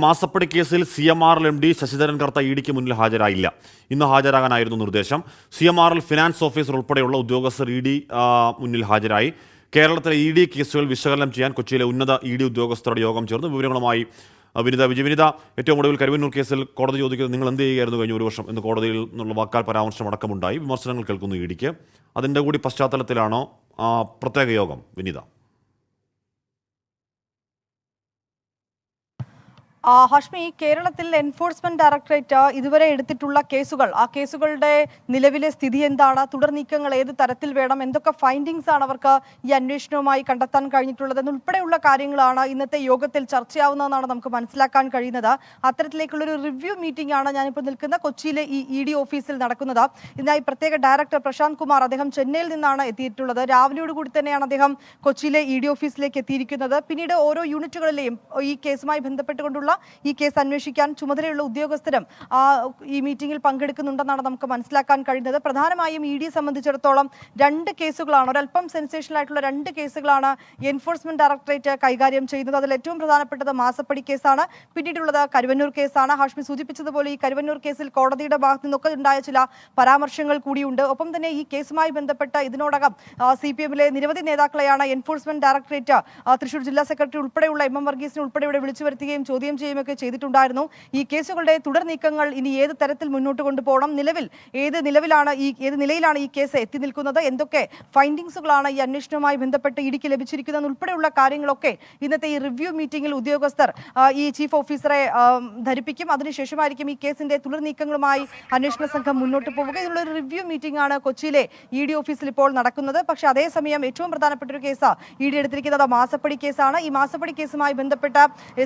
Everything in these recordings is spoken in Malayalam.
മാസപ്പടി കേസിൽ CMRL MD ശശിധരൻ കർത്ത ഇഡിക്ക് മുന്നിൽ ഹാജരായില്ല. ഇന്ന് ഹാജരാകാനായിരുന്നു നിർദ്ദേശം. CMRL ഫിനാൻസ് ഓഫീസർ ഉൾപ്പെടെയുള്ള ഉദ്യോഗസ്ഥർ ഇഡി മുന്നിൽ ഹാജരായി. കേരളത്തിലെ ഇഡി കേസുകൾ വിശകലനം ചെയ്യാൻ കൊച്ചിയിലെ ഉന്നത ഇഡി ഉദ്യോഗസ്ഥരുടെ യോഗം ചേർന്ന് വിവരങ്ങളുമായി വിനിത. ഏറ്റവും ഒടുവിൽ കരുവന്നൂർ കേസിൽ കോടതി ചോദിക്കുന്നത് നിങ്ങൾ എന്ത് ചെയ്യുകയായിരുന്നു കഴിഞ്ഞ ഒരു വർഷം എന്ന് കോടതിയിൽ നിന്നുള്ള വാക്കാൽ പരാമർശം അടക്കമുണ്ടായി. വിമർശനങ്ങൾ കേൾക്കുന്നു ഇഡിക്ക്. അതിൻ്റെ കൂടി പശ്ചാത്തലത്തിലാണോ പ്രത്യേക യോഗം? വിനിത. ഹാഷ്മി, കേരളത്തിൽ എൻഫോഴ്സ്മെന്റ് ഡയറക്ടറേറ്റ് ഇതുവരെ എടുത്തിട്ടുള്ള കേസുകൾ, ആ കേസുകളുടെ നിലവിലെ സ്ഥിതി എന്താണ്, തുടർ നീക്കങ്ങൾ ഏത് തരത്തിൽ വേണം, എന്തൊക്കെ ഫൈൻഡിങ്സ് ആണ് അവർക്ക് ഈ അന്വേഷണവുമായി കണ്ടെത്താൻ കഴിഞ്ഞിട്ടുള്ളത് എന്നുൾപ്പെടെയുള്ള കാര്യങ്ങളാണ് ഇന്നത്തെ യോഗത്തിൽ ചർച്ചയാവുന്നതെന്നാണ് നമുക്ക് മനസ്സിലാക്കാൻ കഴിയുന്നത്. അത്തരത്തിലേക്കുള്ളൊരു റിവ്യൂ മീറ്റിംഗ് ആണ് ഞാനിപ്പോൾ നിൽക്കുന്ന കൊച്ചിയിലെ ഈ ഇഡി ഓഫീസിൽ നടക്കുന്നത്. ഇതിനായി പ്രത്യേക ഡയറക്ടർ പ്രശാന്ത് കുമാർ, അദ്ദേഹം ചെന്നൈയിൽ നിന്നാണ് എത്തിയിട്ടുള്ളത്. രാവിലെയോടുകൂടി തന്നെയാണ് അദ്ദേഹം കൊച്ചിയിലെ ഇഡി ഓഫീസിലേക്ക് എത്തിയിരിക്കുന്നത്. പിന്നീട് ഓരോ യൂണിറ്റുകളിലെയും ഈ കേസുമായി ബന്ധപ്പെട്ടുകൊണ്ടുള്ള ഈ കേസ് അന്വേഷിക്കാൻ ചുമതലയുള്ള ഉദ്യോഗസ്ഥരും ഈ മീറ്റിംഗിൽ പങ്കെടുക്കുന്നുണ്ടെന്നാണ് നമുക്ക് മനസ്സിലാക്കാൻ കഴിയുന്നത്. പ്രധാനമായും ഇ ഡിയെ സംബന്ധിച്ചിടത്തോളം രണ്ട് കേസുകളാണ്, ഒരല്പം സെൻസേഷണൽ ആയിട്ടുള്ള രണ്ട് കേസുകളാണ് എൻഫോഴ്സ്മെന്റ് ഡയറക്ടറേറ്റ് കൈകാര്യം ചെയ്യുന്നത്. അതിൽ ഏറ്റവും പ്രധാനപ്പെട്ടത് മാസപ്പടി കേസാണ്. പിന്നീടുള്ളത് കരുവന്നൂർ കേസാണ്. ഹാഷ്മി സൂചിപ്പിച്ചതുപോലെ ഈ കരുവന്നൂർ കേസിൽ കോടതിയുടെ ഭാഗത്തു നിന്നൊക്കെ ഉണ്ടായ ചില പരാമർശങ്ങൾ കൂടിയുണ്ട്. ഒപ്പം തന്നെ ഈ കേസുമായി ബന്ധപ്പെട്ട് ഇതിനോടകം CPM-ലെ നിരവധി നേതാക്കളെയാണ് എൻഫോഴ്സ്മെന്റ് ഡയറക്ടറേറ്റ് തൃശൂർ ജില്ലാ സെക്രട്ടറി ഉൾപ്പെടെയുള്ള MM വർഗീസിനെ ഉൾപ്പെടെ ഇവിടെ വിളിച്ചു വരുത്തുകയും ചോദ്യം ചെയ്യുകയൊക്കെ ചെയ്തിട്ടുണ്ടായിരുന്നു. ഈ കേസുകളുടെ തുടർ നീക്കങ്ങൾ ഇനി ഏത് തരത്തിൽ മുന്നോട്ട് കൊണ്ടുപോകണം, ഏത് നിലയിലാണ് ഈ കേസ് എത്തി നിൽക്കുന്നത്, എന്തൊക്കെ ഫൈൻഡിങ്സുകളാണ് ഈ അന്വേഷണവുമായി ബന്ധപ്പെട്ട് ഇഡിക്ക് ലഭിച്ചിരിക്കുന്നത് ഉൾപ്പെടെയുള്ള കാര്യങ്ങളൊക്കെ ഇന്നത്തെ ഈ റിവ്യൂ മീറ്റിംഗിൽ ഉദ്യോഗസ്ഥർ ഈ ചീഫ് ഓഫീസറെ ധരിപ്പിക്കും. അതിനുശേഷമായിരിക്കും ഈ കേസിന്റെ തുടർ നീക്കങ്ങളുമായി അന്വേഷണ സംഘം മുന്നോട്ട് പോവുക. ഇതിനുള്ള ഒരു റിവ്യൂ മീറ്റിംഗ് ആണ് കൊച്ചിയിലെ ഇഡി ഓഫീസിൽ ഇപ്പോൾ നടക്കുന്നത്. പക്ഷേ അതേസമയം ഏറ്റവും പ്രധാനപ്പെട്ട ഒരു കേസ് ഇഡി എടുത്തിരിക്കുന്നത് മാസപ്പടി കേസാണ്. ഈ മാസപ്പടി കേസുമായി ബന്ധപ്പെട്ട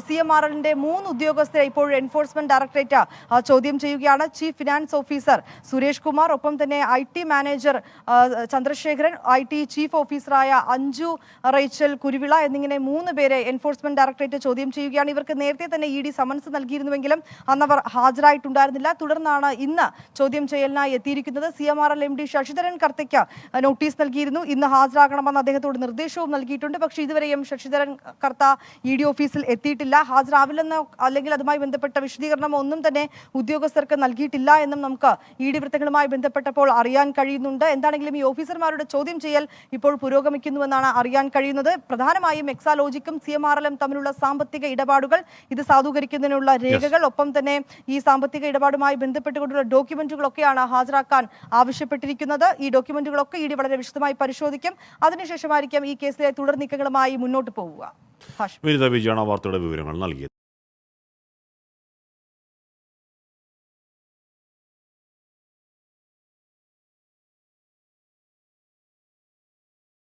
CMRL-ന്റെ 3 ഉദ്യോഗസ്ഥരെ ഇപ്പോൾ എൻഫോഴ്സ്മെന്റ് ഡയറക്ടറേറ്റ് ചോദ്യം ചെയ്യുകയാണ്. Chief finance officer Suresh Kumar, ഒപ്പം തന്നെ IT manager Chandrasekharan, IT chief ഓഫീസറായ അഞ്ജു റേച്ചൽ കുരുവിള എന്നിങ്ങനെ 3 പേരെ എൻഫോഴ്സ്മെന്റ് ഡയറക്ടറേറ്റ് ചോദ്യം ചെയ്യുകയാണ്. ഇവർക്ക് നേരത്തെ തന്നെ ഇ ഡി സമൻസ് നൽകിയിരുന്നുവെങ്കിലും അന്നവർ ഹാജരായിട്ടുണ്ടായിരുന്നില്ല. തുടർന്നാണ് ഇന്ന് ചോദ്യം ചെയ്യലിനായി എത്തിയിരിക്കുന്നത്. CMRL MD ശശിധരൻ കർത്തയ്ക്ക് നോട്ടീസ് നൽകിയിരുന്നു. ഇന്ന് ഹാജരാകണമെന്ന് അദ്ദേഹത്തോട് നിർദ്ദേശവും നൽകിയിട്ടുണ്ട്. പക്ഷേ ഇതുവരെയും ശശിധരൻ കർത്ത ഇ ഡി ഓഫീസിൽ എത്തിയിട്ടില്ല. ഹാജരാവില്ലെന്നോ അല്ലെങ്കിൽ അതുമായി ബന്ധപ്പെട്ട വിശദീകരണമോ ഒന്നും തന്നെ ഉദ്യോഗസ്ഥർക്ക് നൽകിയിട്ടില്ല എന്നും നമുക്ക് ഇ ഡി വൃത്തങ്ങളുമായി ബന്ധപ്പെട്ടപ്പോൾ അറിയാൻ കഴിയുന്നുണ്ട്. എന്താണെങ്കിലും ഈ ഓഫീസർമാരുടെ ചോദ്യം ചെയ്യൽ ഇപ്പോൾ പുരോഗമിക്കുന്നുവെന്നാണ് അറിയാൻ കഴിയുന്നത്. പ്രധാനമായും എക്സാലോജിക്കും CMRL-ഉം തമ്മിലുള്ള സാമ്പത്തിക ഇടപാടുകൾ, ഇത് സാധൂകരിക്കുന്നതിനുള്ള രേഖകൾ, ഒപ്പം തന്നെ ഈ സാമ്പത്തിക ഇടപാടുമായി ബന്ധപ്പെട്ടുകൊണ്ടുള്ള ഡോക്യുമെന്റുകളൊക്കെയാണ് ഹാജരാക്കാൻ ആവശ്യപ്പെട്ടിരിക്കുന്നത്. ഈ ഡോക്യുമെന്റുകളൊക്കെ ഇ ഡി വളരെ വിശദമായി പരിശോധിക്കും. അതിനുശേഷമായിരിക്കും ഈ കേസിലെ തുടർ നീക്കങ്ങളുമായി മുന്നോട്ട് പോവുക. വിനിത വിജയാണ് വാർത്തയുടെ വിവരങ്ങൾ നൽകിയത്.